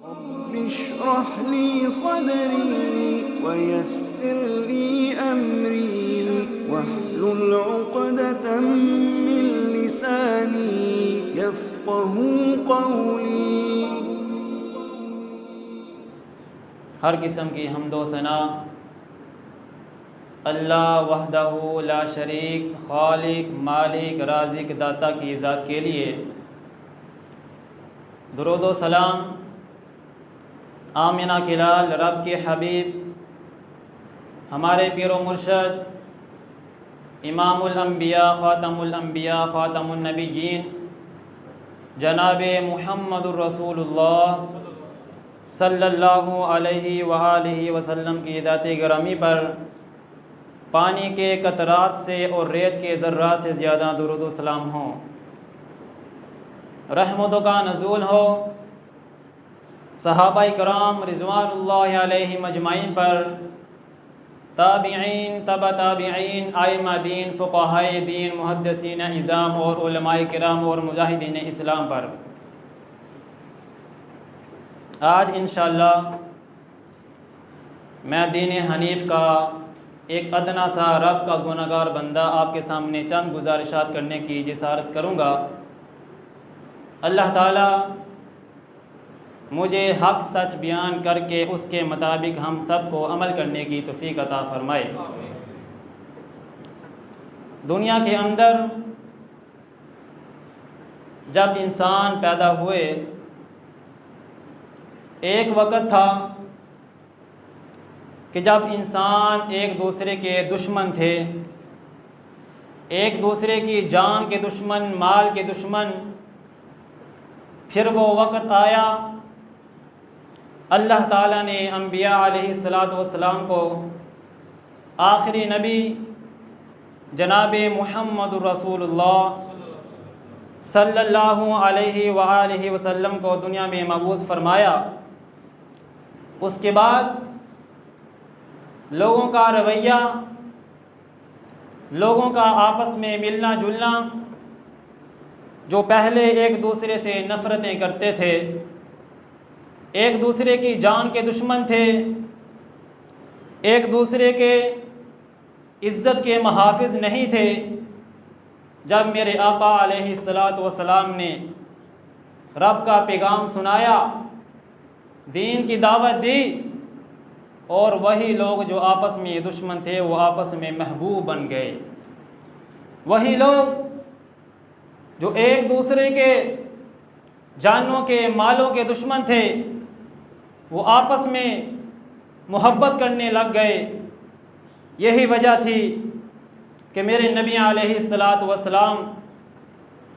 رب اشرح لي صدري ويسر لي أمري واحلل عقدة من لساني يفقه قولي۔ ہر قسم کی حمد و ثنا اللہ وحدہ لا شریک، خالق، مالک، رازق، داتا کی ذات کے لیے۔ درود و سلام آمنہ کے لال، رب کے حبیب، ہمارے پیر و مرشد، امام الانبیاء، خاتم الانبیاء، خاتم النبیین، جناب محمد الرسول اللہ صلی اللہ علیہ وآلہ وسلم کی ذات گرامی پر پانی کے قطرات سے اور ریت کے ذرات سے زیادہ درود و سلام ہوں، رحمتوں کا نزول ہو صحابہ کرام رضوان اللہ علیہم اجمعین پر، تابعین، تبع تابعین، ائمہ دین، فقہائے دین، محدثین اعظام اور علماء کرام اور مجاہدین اسلام پر۔ آج انشاءاللہ میں دین حنیف کا ایک ادنا سا رب کا گنہگار بندہ آپ کے سامنے چند گزارشات کرنے کی جسارت کروں گا۔ اللہ تعالیٰ مجھے حق سچ بیان کر کے اس کے مطابق ہم سب کو عمل کرنے کی توفیق عطا فرمائے۔ دنیا کے اندر جب انسان پیدا ہوئے، ایک وقت تھا کہ جب انسان ایک دوسرے کے دشمن تھے، ایک دوسرے کی جان کے دشمن، مال کے دشمن۔ پھر وہ وقت آیا، اللہ تعالیٰ نے انبیاء علیہ السلام کو آخری نبی جناب محمد الرسول اللہ صلی اللہ علیہ وآلہ وسلم کو دنیا میں مبعوث فرمایا۔ اس کے بعد لوگوں کا رویہ، لوگوں کا آپس میں ملنا جلنا، جو پہلے ایک دوسرے سے نفرتیں کرتے تھے، ایک دوسرے کی جان کے دشمن تھے، ایک دوسرے کے عزت کے محافظ نہیں تھے، جب میرے آقا علیہ السلام نے رب کا پیغام سنایا، دین کی دعوت دی، اور وہی لوگ جو آپس میں دشمن تھے وہ آپس میں محبوب بن گئے۔ وہی لوگ جو ایک دوسرے کے جانوں کے مالوں کے دشمن تھے وہ آپس میں محبت کرنے لگ گئے۔ یہی وجہ تھی کہ میرے نبی علیہ السلام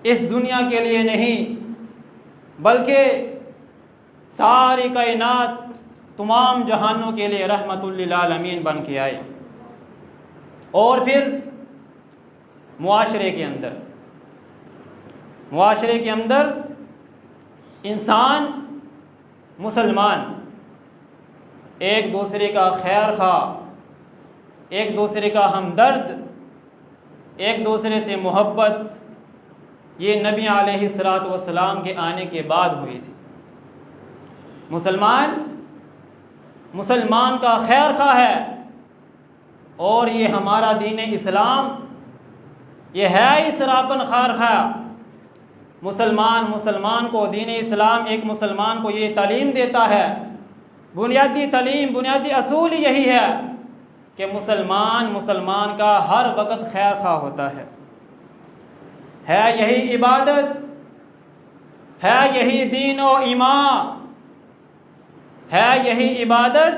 اس دنیا کے لیے نہیں بلکہ ساری کائنات، تمام جہانوں کے لیے رحمت للعالمین بن کے آئے۔ اور پھر معاشرے کے اندر انسان مسلمان ایک دوسرے کا خیر خواہ، ایک دوسرے کا ہمدرد، ایک دوسرے سے محبت، یہ نبی علیہ السلام کے آنے کے بعد ہوئی تھی۔ مسلمان کا خیر خواہ ہے، اور یہ ہمارا دین اسلام یہ ہے ہی سراپن خیر خواہ۔ مسلمان کو دین اسلام ایک مسلمان کو یہ تعلیم دیتا ہے، بنیادی تعلیم، بنیادی اصول یہی ہے کہ مسلمان کا ہر وقت خیر خواہ ہوتا ہے یہی عبادت، ہے یہی دین و ایمان، ہے یہی عبادت،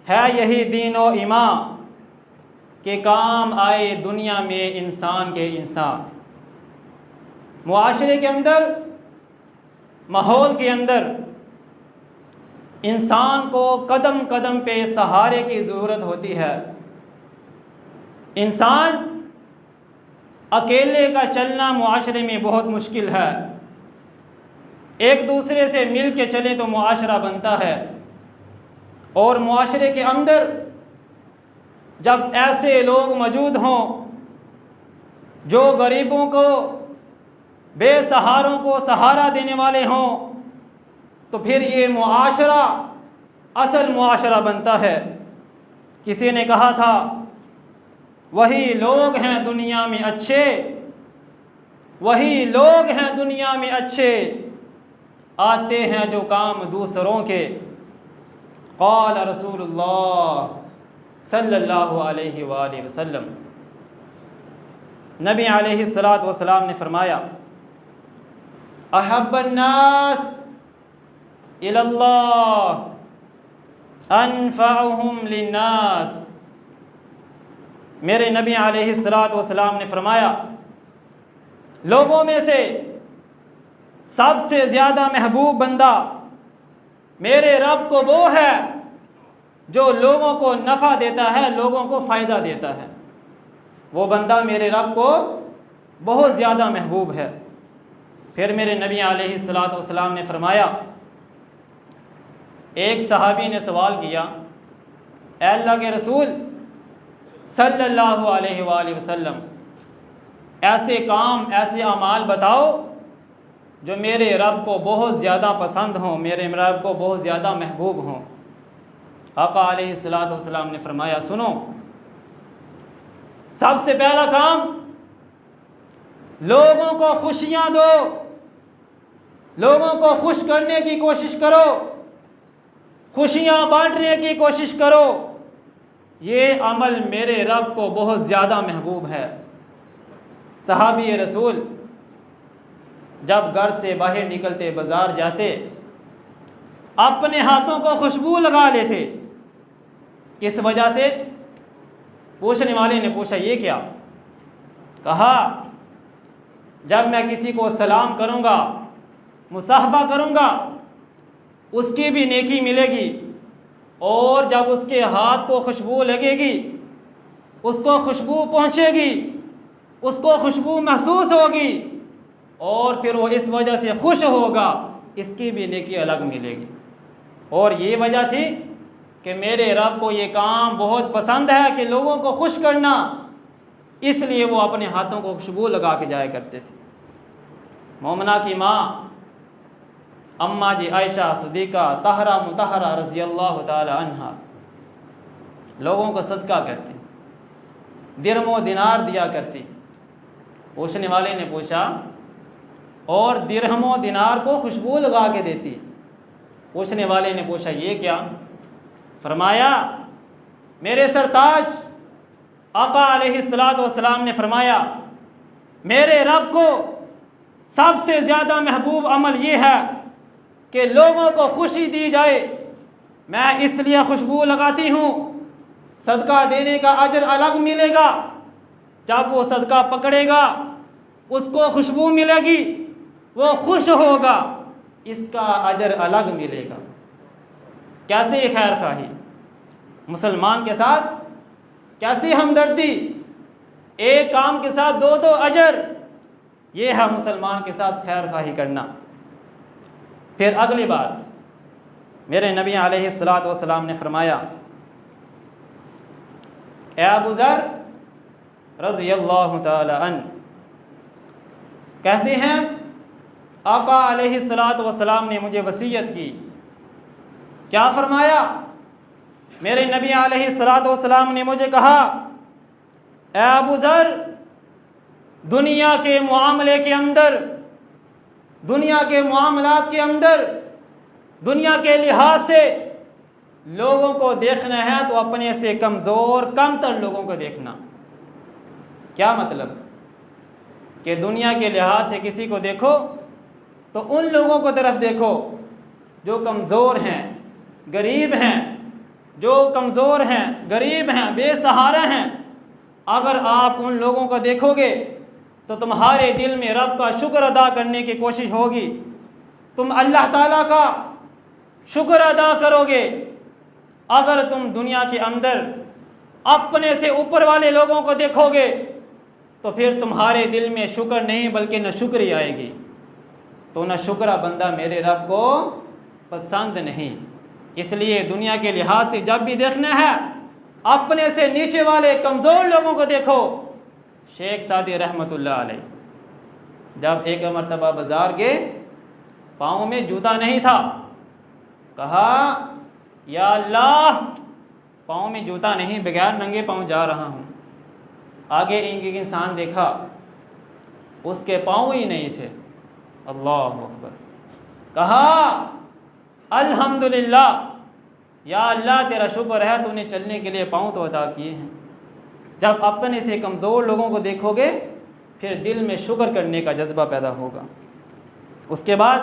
ہے یہی دین و ایمان کہ کام آئے دنیا میں انسان کے انسان۔ معاشرے کے اندر، ماحول کے اندر انسان کو قدم قدم پہ سہارے کی ضرورت ہوتی ہے۔ انسان اکیلے کا چلنا معاشرے میں بہت مشکل ہے، ایک دوسرے سے مل کے چلے تو معاشرہ بنتا ہے۔ اور معاشرے کے اندر جب ایسے لوگ موجود ہوں جو غریبوں کو، بے سہاروں کو سہارا دینے والے ہوں، تو پھر یہ معاشرہ اصل معاشرہ بنتا ہے۔ کسی نے کہا تھا وہی لوگ ہیں دنیا میں اچھے، وہی لوگ ہیں دنیا میں اچھے، آتے ہیں جو کام دوسروں کے۔ قال رسول اللہ صلی اللہ علیہ وآلہ وسلم، نبی علیہ الصلاۃ والسلام نے فرمایا احب الناس الی اللہ انفعہم للناس۔ میرے نبی علیہ الصلاۃ والسلام نے فرمایا لوگوں میں سے سب سے زیادہ محبوب بندہ میرے رب کو وہ ہے جو لوگوں کو نفع دیتا ہے، لوگوں کو فائدہ دیتا ہے۔ وہ بندہ میرے رب کو بہت زیادہ محبوب ہے۔ پھر میرے نبی علیہ الصلاۃ والسلام نے فرمایا، ایک صحابی نے سوال کیا اے اللہ کے رسول صلی اللہ علیہ وآلہ وسلم، ایسے کام ایسے اعمال بتاؤ جو میرے رب کو بہت زیادہ پسند ہوں، میرے رب کو بہت زیادہ محبوب ہوں۔ آقا علیہ الصلاۃ والسلام نے فرمایا سنو، سب سے پہلا کام لوگوں کو خوشیاں دو، لوگوں کو خوش کرنے کی کوشش کرو، خوشیاں بانٹنے کی کوشش کرو، یہ عمل میرے رب کو بہت زیادہ محبوب ہے۔ صحابی رسول جب گھر سے باہر نکلتے بازار جاتے اپنے ہاتھوں کو خوشبو لگا لیتے۔ کس وجہ سے؟ پوچھنے والے نے پوچھا یہ کیا؟ کہا جب میں کسی کو سلام کروں گا، مصافحہ کروں گا، اس کی بھی نیکی ملے گی، اور جب اس کے ہاتھ کو خوشبو لگے گی، اس کو خوشبو پہنچے گی، اس کو خوشبو محسوس ہوگی، اور پھر وہ اس وجہ سے خوش ہوگا، اس کی بھی نیکی الگ ملے گی۔ اور یہ وجہ تھی کہ میرے رب کو یہ کام بہت پسند ہے کہ لوگوں کو خوش کرنا، اس لیے وہ اپنے ہاتھوں کو خوشبو لگا کے جایا کرتے تھے۔ مومنہ کی ماں اماں جی عائشہ صدیقہ طاہرہ مطہرہ رضی اللہ تعالی عنہا لوگوں کو صدقہ کرتی، درہم و دینار دیا کرتی۔ پوچھنے والے نے پوچھا اور درہم و دینار کو خوشبو لگا کے دیتی؟ پوچھنے والے نے پوچھا یہ کیا؟ فرمایا میرے سرتاج آقا علیہ الصلاۃ والسلام نے فرمایا میرے رب کو سب سے زیادہ محبوب عمل یہ ہے کہ لوگوں کو خوشی دی جائے، میں اس لیے خوشبو لگاتی ہوں، صدقہ دینے کا اجر الگ ملے گا، جب وہ صدقہ پکڑے گا اس کو خوشبو ملے گی، وہ خوش ہوگا، اس کا اجر الگ ملے گا۔ کیسے خیر خواہی مسلمان کے ساتھ، کیسی ہمدردی، ایک کام کے ساتھ دو دو اجر، یہ ہے مسلمان کے ساتھ خیر خواہی کرنا۔ پھر اگلی بات میرے نبی علیہ الصلاۃ والسلام نے فرمایا اے ابو ذر رضی اللہ تعالی عنہ، کہتے ہیں آقا علیہ الصلاۃ والسلام نے مجھے وصیت کی۔ کیا فرمایا؟ میرے نبی علیہ الصلاۃ والسلام نے مجھے کہا اے ابو ذر، دنیا کے معاملے کے اندر، دنیا کے معاملات کے اندر، دنیا کے لحاظ سے لوگوں کو دیکھنا ہے تو اپنے سے کمزور کم تر لوگوں کو دیکھنا۔ کیا مطلب؟ کہ دنیا کے لحاظ سے کسی کو دیکھو تو ان لوگوں کو طرف دیکھو جو کمزور ہیں، غریب ہیں، جو کمزور ہیں، غریب ہیں، بے سہارا ہیں۔ اگر آپ ان لوگوں کو دیکھو گے تو تمہارے دل میں رب کا شکر ادا کرنے کی کوشش ہوگی، تم اللہ تعالیٰ کا شکر ادا کرو گے۔ اگر تم دنیا کے اندر اپنے سے اوپر والے لوگوں کو دیکھو گے تو پھر تمہارے دل میں شکر نہیں بلکہ نہ شکری آئے گی، تو نہ شکرہ بندہ میرے رب کو پسند نہیں۔ اس لیے دنیا کے لحاظ سے جب بھی دیکھنا ہے اپنے سے نیچے والے کمزور لوگوں کو دیکھو۔ شیخ سعدی رحمۃ اللہ علیہ جب ایک مرتبہ بازار گئے، پاؤں میں جوتا نہیں تھا، کہا یا اللہ پاؤں میں جوتا نہیں، بغیر ننگے پاؤں جا رہا ہوں۔ آگے ایک انسان دیکھا اس کے پاؤں ہی نہیں تھے، اللہ اکبر۔ کہا الحمدللہ، یا اللہ تیرا شکر ہے تو نے چلنے کے لیے پاؤں تو عطا کیے ہیں۔ جب اپنے سے کمزور لوگوں کو دیکھو گے پھر دل میں شکر کرنے کا جذبہ پیدا ہوگا۔ اس کے بعد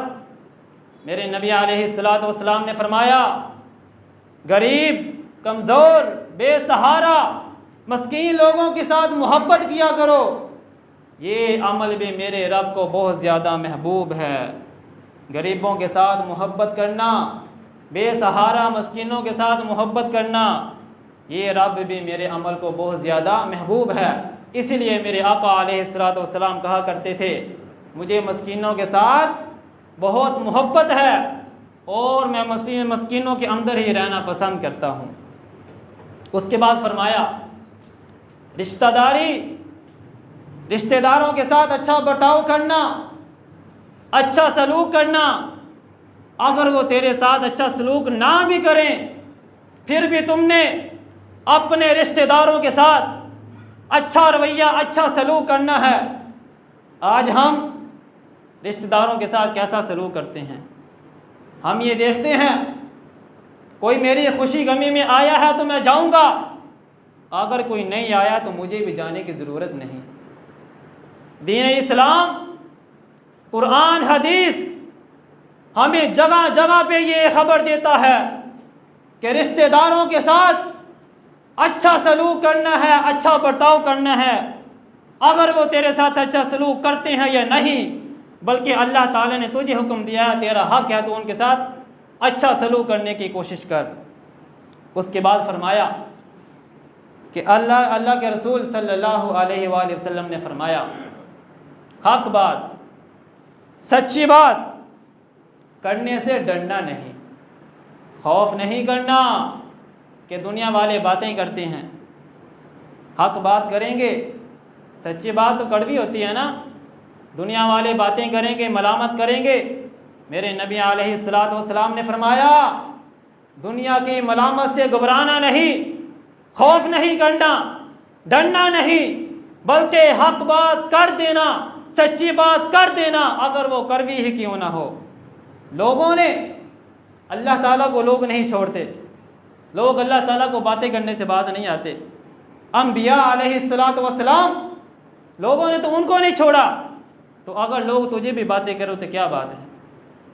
میرے نبی علیہ الصلوۃ والسلام نے فرمایا غریب، کمزور، بے سہارا، مسکین لوگوں کے ساتھ محبت کیا کرو، یہ عمل بھی میرے رب کو بہت زیادہ محبوب ہے۔ غریبوں کے ساتھ محبت کرنا، بے سہارا مسکینوں کے ساتھ محبت کرنا، یہ رب بھی میرے عمل کو بہت زیادہ محبوب ہے۔ اسی لیے میرے آقا علیہ الصلوۃ والسلام کہا کرتے تھے مجھے مسکینوں کے ساتھ بہت محبت ہے اور میں مسکینوں کے اندر ہی رہنا پسند کرتا ہوں۔ اس کے بعد فرمایا رشتہ داری، رشتہ داروں کے ساتھ اچھا برتاؤ کرنا، اچھا سلوک کرنا۔ اگر وہ تیرے ساتھ اچھا سلوک نہ بھی کریں پھر بھی تم نے اپنے رشتہ داروں کے ساتھ اچھا رویہ، اچھا سلوک کرنا ہے۔ آج ہم رشتہ داروں کے ساتھ کیسا سلوک کرتے ہیں؟ ہم یہ دیکھتے ہیں کوئی میری خوشی غمی میں آیا ہے تو میں جاؤں گا، اگر کوئی نہیں آیا تو مجھے بھی جانے کی ضرورت نہیں۔ دین اسلام، قرآن، حدیث ہمیں جگہ جگہ پہ یہ خبر دیتا ہے کہ رشتہ داروں کے ساتھ اچھا سلوک کرنا ہے، اچھا برتاؤ کرنا ہے۔ اگر وہ تیرے ساتھ اچھا سلوک کرتے ہیں یا نہیں، بلکہ اللہ تعالیٰ نے تجھے حکم دیا ہے، تیرا حق ہے تو ان کے ساتھ اچھا سلوک کرنے کی کوشش کر۔ اس کے بعد فرمایا کہ اللہ کے رسول صلی اللہ علیہ وآلہ وسلم نے فرمایا حق بات، سچی بات کرنے سے ڈرنا نہیں، خوف نہیں کرنا کہ دنیا والے باتیں کرتے ہیں۔ حق بات کریں گے، سچی بات تو کڑوی ہوتی ہے نا، دنیا والے باتیں کریں گے، ملامت کریں گے۔ میرے نبی علیہ الصلوۃ والسلام نے فرمایا دنیا کی ملامت سے گھبرانا نہیں، خوف نہیں کرنا، ڈرنا نہیں، بلکہ حق بات کر دینا، سچی بات کر دینا، اگر وہ کڑوی ہی کیوں نہ ہو۔ لوگوں نے اللہ تعالیٰ کو لوگ نہیں چھوڑتے، لوگ اللہ تعالیٰ کو باتیں کرنے سے باز نہیں آتے۔ انبیاء علیہ الصلوۃ والسلام لوگوں نے تو ان کو نہیں چھوڑا، تو اگر لوگ تجھے بھی باتیں کرو تو کیا بات ہے؟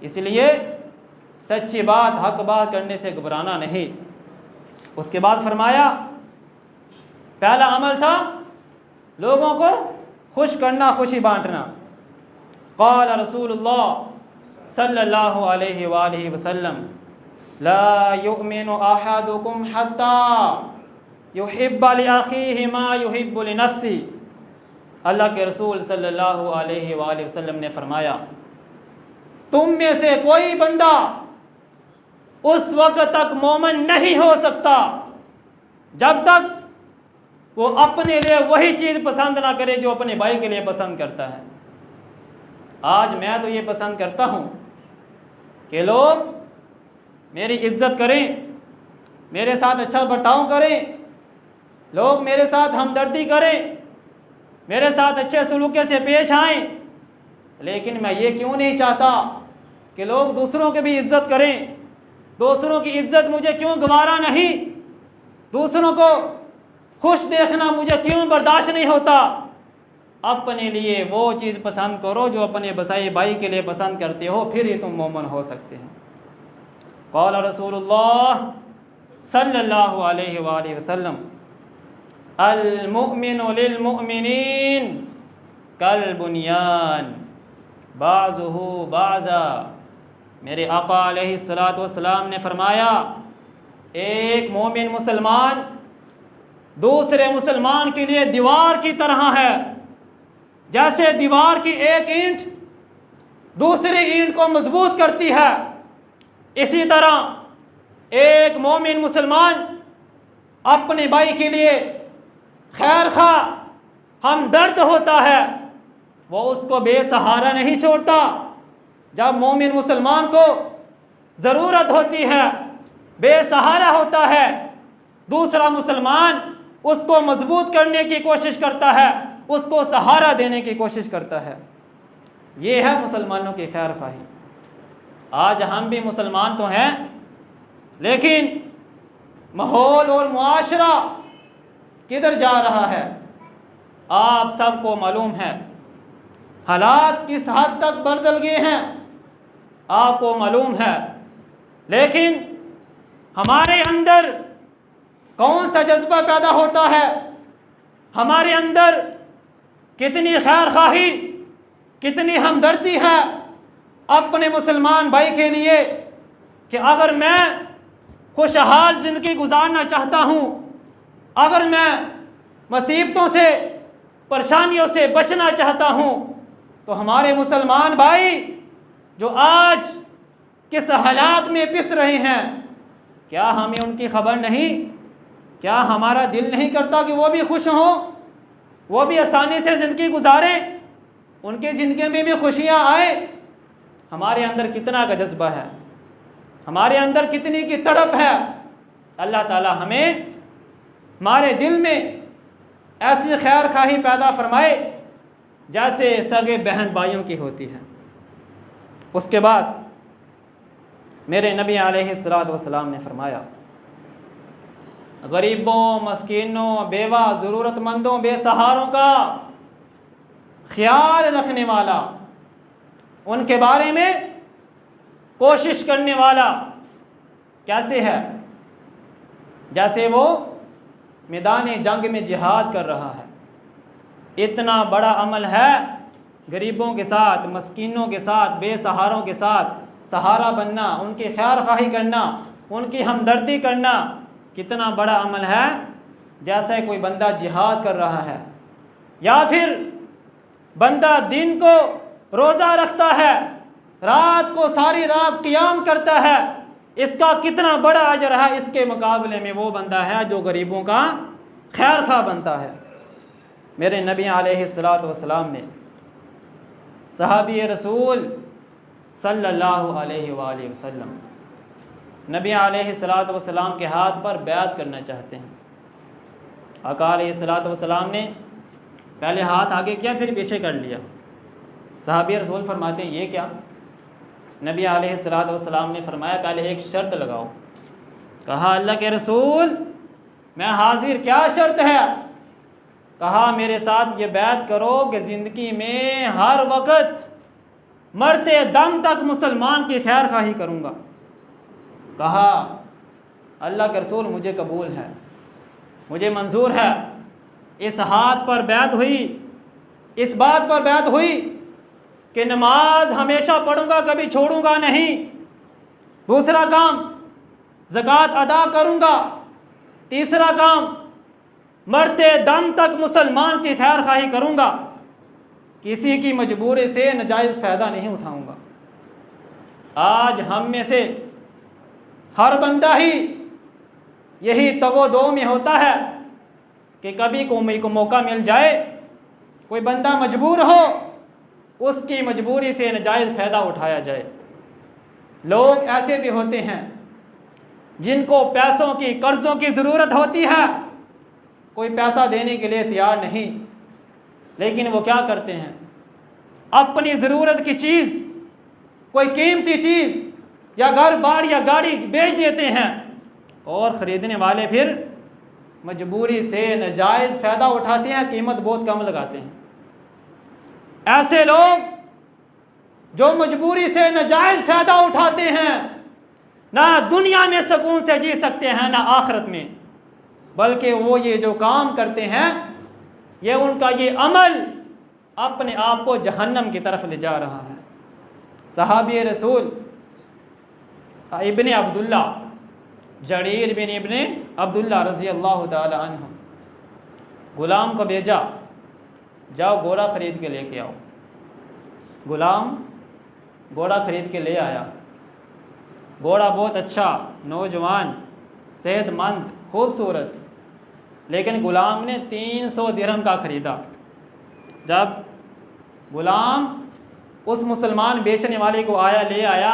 اس لیے سچی بات، حق بات کرنے سے گھبرانا نہیں۔ اس کے بعد فرمایا پہلا عمل تھا لوگوں کو خوش کرنا، خوشی بانٹنا۔ قال رسول اللہ صلی اللہ علیہ وآلہ وسلم لا يؤمن احدكم حتى يحب لاخيه ما يحب لنفسه۔ اللہ کے رسول صلی اللہ علیہ وآلہ وسلم نے فرمایا تم میں سے کوئی بندہ اس وقت تک مومن نہیں ہو سکتا جب تک وہ اپنے لیے وہی چیز پسند نہ کرے جو اپنے بھائی کے لیے پسند کرتا ہے۔ آج میں تو یہ پسند کرتا ہوں کہ لوگ میری عزت کریں، میرے ساتھ اچھا برتاؤ کریں، لوگ میرے ساتھ ہمدردی کریں، میرے ساتھ اچھے سلوک سے پیش آئیں، لیکن میں یہ کیوں نہیں چاہتا کہ لوگ دوسروں کی بھی عزت کریں؟ دوسروں کی عزت مجھے کیوں گوارا نہیں؟ دوسروں کو خوش دیکھنا مجھے کیوں برداشت نہیں ہوتا؟ اپنے لیے وہ چیز پسند کرو جو اپنے بسائی بھائی کے لیے پسند کرتے ہو، پھر ہی تم مومن ہو سکتے ہیں۔ قال رسول اللہ صلی اللہ علیہ وآلہ وسلم المؤمن للمؤمنین کالبنیان بعضہ بعضا۔ میرے آقا علیہ الصلوۃ والسلام نے فرمایا ایک مومن مسلمان دوسرے مسلمان کے لیے دیوار کی طرح ہے، جیسے دیوار کی ایک اینٹ دوسری اینٹ کو مضبوط کرتی ہے، اسی طرح ایک مومن مسلمان اپنے بھائی کے لیے خیر خواہ ہمدرد ہوتا ہے، وہ اس کو بے سہارا نہیں چھوڑتا۔ جب مومن مسلمان کو ضرورت ہوتی ہے، بے سہارا ہوتا ہے، دوسرا مسلمان اس کو مضبوط کرنے کی کوشش کرتا ہے، اس کو سہارا دینے کی کوشش کرتا ہے۔ یہ ہے مسلمانوں کی خیر خواہی۔ آج ہم بھی مسلمان تو ہیں، لیکن ماحول اور معاشرہ کدھر جا رہا ہے آپ سب کو معلوم ہے۔ حالات کس حد تک بدل گئے ہیں آپ کو معلوم ہے، لیکن ہمارے اندر کون سا جذبہ پیدا ہوتا ہے، ہمارے اندر کتنی خیر خواہی، کتنی ہمدردی ہے اپنے مسلمان بھائی کے لیے کہ اگر میں خوشحال زندگی گزارنا چاہتا ہوں، اگر میں مصیبتوں سے پریشانیوں سے بچنا چاہتا ہوں، تو ہمارے مسلمان بھائی جو آج کس حالات میں پس رہے ہیں، کیا ہمیں ان کی خبر نہیں؟ کیا ہمارا دل نہیں کرتا کہ وہ بھی خوش ہوں، وہ بھی آسانی سے زندگی گزاریں، ان کی زندگی میں بھی خوشیاں آئیں؟ ہمارے اندر کتنا کا جذبہ ہے، ہمارے اندر کتنی کی تڑپ ہے۔ اللہ تعالی ہمیں ہمارے دل میں ایسی خیر خواہی پیدا فرمائے جیسے سگے بہن بھائیوں کی ہوتی ہے۔ اس کے بعد میرے نبی علیہ الصلوۃ والسلام نے فرمایا، غریبوں، مسکینوں، بیوہ، ضرورت مندوں، بے سہاروں کا خیال رکھنے والا، ان کے بارے میں کوشش کرنے والا کیسے ہے؟ جیسے وہ میدان جنگ میں جہاد کر رہا ہے۔ اتنا بڑا عمل ہے غریبوں کے ساتھ، مسکینوں کے ساتھ، بے سہاروں کے ساتھ سہارا بننا، ان کی خیر خواہی کرنا، ان کی ہمدردی کرنا، کتنا بڑا عمل ہے جیسے کوئی بندہ جہاد کر رہا ہے، یا پھر بندہ دن کو روزہ رکھتا ہے، رات کو ساری رات قیام کرتا ہے، اس کا کتنا بڑا اجر ہے اس کے مقابلے میں وہ بندہ ہے جو غریبوں کا خیر خواہ بنتا ہے۔ میرے نبی علیہ الصلوۃ والسلام نے صحابی رسول صلی اللہ علیہ وآلہ وسلم نبی علیہ الصلوۃ والسلام کے ہاتھ پر بیعت کرنا چاہتے ہیں۔ آقا علیہ الصلوۃ والسلام نے پہلے ہاتھ آگے کیا، پھر پیچھے کر لیا۔ صحابی رسول فرماتے ہیں یہ کیا؟ نبی علیہ الصلوۃ والسلام نے فرمایا پہلے ایک شرط لگاؤ۔ کہا اللہ کے رسول میں حاضر، کیا شرط ہے؟ کہا میرے ساتھ یہ بیعت کرو کہ زندگی میں ہر وقت مرتے دم تک مسلمان کی خیر خواہی کروں گا۔ کہا اللہ کے رسول مجھے قبول ہے، مجھے منظور ہے۔ اس ہاتھ پر بیعت ہوئی، اس بات پر بیعت ہوئی کہ نماز ہمیشہ پڑھوں گا، کبھی چھوڑوں گا نہیں۔ دوسرا کام زکوٰۃ ادا کروں گا۔ تیسرا کام مرتے دم تک مسلمان کی خیر خواہی کروں گا، کسی کی مجبوری سے ناجائز فائدہ نہیں اٹھاؤں گا۔ آج ہم میں سے ہر بندہ ہی یہی تگ و دو میں ہوتا ہے کہ کبھی کو موقع مل جائے، کوئی بندہ مجبور ہو، اس کی مجبوری سے ناجائز فائدہ اٹھایا جائے۔ لوگ ایسے بھی ہوتے ہیں جن کو پیسوں کی، قرضوں کی ضرورت ہوتی ہے، کوئی پیسہ دینے کے لیے تیار نہیں، لیکن وہ کیا کرتے ہیں، اپنی ضرورت کی چیز، کوئی قیمتی چیز یا گھر بار یا گاڑی بیچ دیتے ہیں، اور خریدنے والے پھر مجبوری سے ناجائز فائدہ اٹھاتے ہیں، قیمت بہت کم لگاتے ہیں۔ ایسے لوگ جو مجبوری سے ناجائز فائدہ اٹھاتے ہیں، نہ دنیا میں سکون سے جی سکتے ہیں نہ آخرت میں، بلکہ وہ یہ جو کام کرتے ہیں، یہ ان کا یہ عمل اپنے آپ کو جہنم کی طرف لے جا رہا ہے۔ صحابی رسول ابن عبداللہ، جریر بن ابن عبداللہ رضی اللہ تعالی عنہ، غلام کو بھیجا، جاؤ گھوڑا خرید کے لے کے آؤ۔ غلام گھوڑا خرید کے لے آیا۔ گھوڑا بہت اچھا، نوجوان، صحت مند، خوبصورت، لیکن غلام نے 300 درہم کا خریدا۔ جب غلام اس مسلمان بیچنے والے کو لے آیا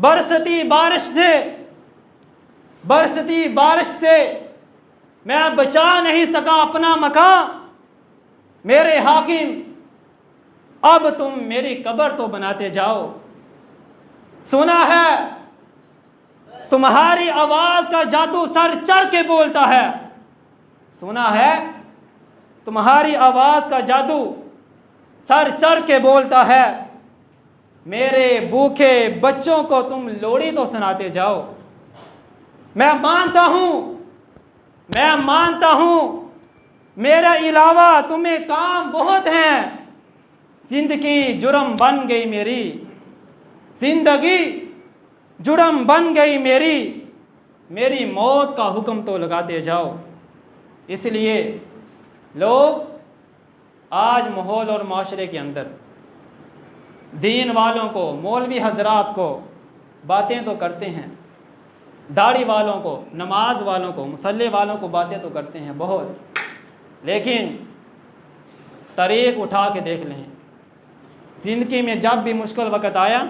برستی بارش سے میں بچا نہیں سکا اپنا مکان، میرے حاکم اب تم میری قبر تو بناتے جاؤ۔ سنا ہے تمہاری آواز کا جادو سر چڑھ کے بولتا ہے، سنا ہے تمہاری آواز کا جادو سر چڑھ کے بولتا ہے، میرے بھوکے بچوں کو تم لوری تو سناتے جاؤ۔ میں مانتا ہوں میرے علاوہ تمہیں کام بہت ہیں، زندگی جرم بن گئی میری موت کا حکم تو لگاتے جاؤ۔ اس لیے لوگ آج ماحول اور معاشرے کے اندر دین والوں کو، مولوی حضرات کو باتیں تو کرتے ہیں، داڑھی والوں کو، نماز والوں کو، مصلی والوں کو باتیں تو کرتے ہیں بہت، لیکن طریق اٹھا کے دیکھ لیں، زندگی میں جب بھی مشکل وقت آیا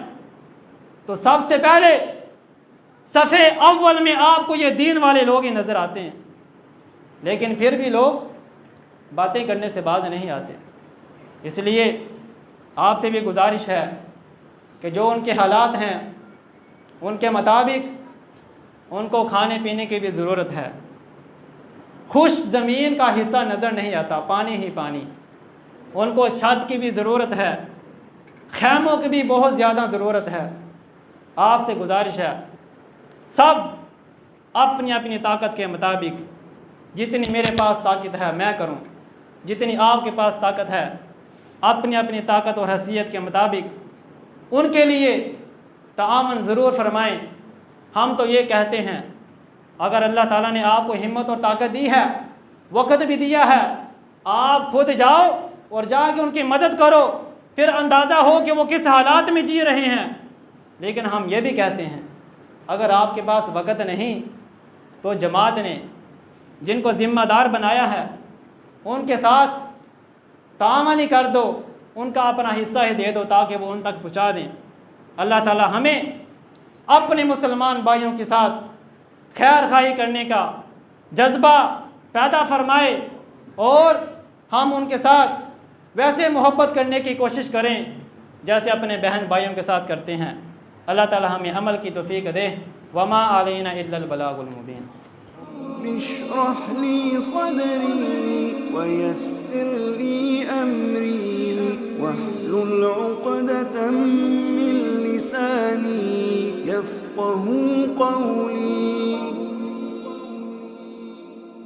تو سب سے پہلے صفحے اول میں آپ کو یہ دین والے لوگ ہی نظر آتے ہیں، لیکن پھر بھی لوگ باتیں کرنے سے باز نہیں آتے۔ اس لیے آپ سے بھی گزارش ہے کہ جو ان کے حالات ہیں ان کے مطابق ان کو کھانے پینے کی بھی ضرورت ہے۔ خوش زمین کا حصہ نظر نہیں آتا، پانی ہی پانی، ان کو چھت کی بھی ضرورت ہے، خیموں کی بھی بہت زیادہ ضرورت ہے۔ آپ سے گزارش ہے سب اپنی اپنی طاقت کے مطابق، جتنی میرے پاس طاقت ہے میں کروں، جتنی آپ کے پاس طاقت ہے اپنی اپنی طاقت اور حیثیت کے مطابق ان کے لیے تعاون ضرور فرمائیں۔ ہم تو یہ کہتے ہیں اگر اللہ تعالیٰ نے آپ کو ہمت اور طاقت دی ہے، وقت بھی دیا ہے، آپ خود جاؤ اور جا کے ان کی مدد کرو، پھر اندازہ ہو کہ وہ کس حالات میں جی رہے ہیں۔ لیکن ہم یہ بھی کہتے ہیں اگر آپ کے پاس وقت نہیں تو جماعت نے جن کو ذمہ دار بنایا ہے ان کے ساتھ تعاون ہی کر دو، ان کا اپنا حصہ ہی دے دو تاکہ وہ ان تک پہنچا دیں۔ اللہ تعالیٰ ہمیں اپنے مسلمان بھائیوں کے ساتھ خیر خواہی کرنے کا جذبہ پیدا فرمائے اور ہم ان کے ساتھ ویسے محبت کرنے کی کوشش کریں جیسے اپنے بہن بھائیوں کے ساتھ کرتے ہیں۔ اللہ تعالیٰ ہمیں عمل کی توفیق دے۔ وما علینا الا البلاغ المبین۔ اشرح لي صدري ويسر لي أمري واحلل عقدة من لساني يفقه قولي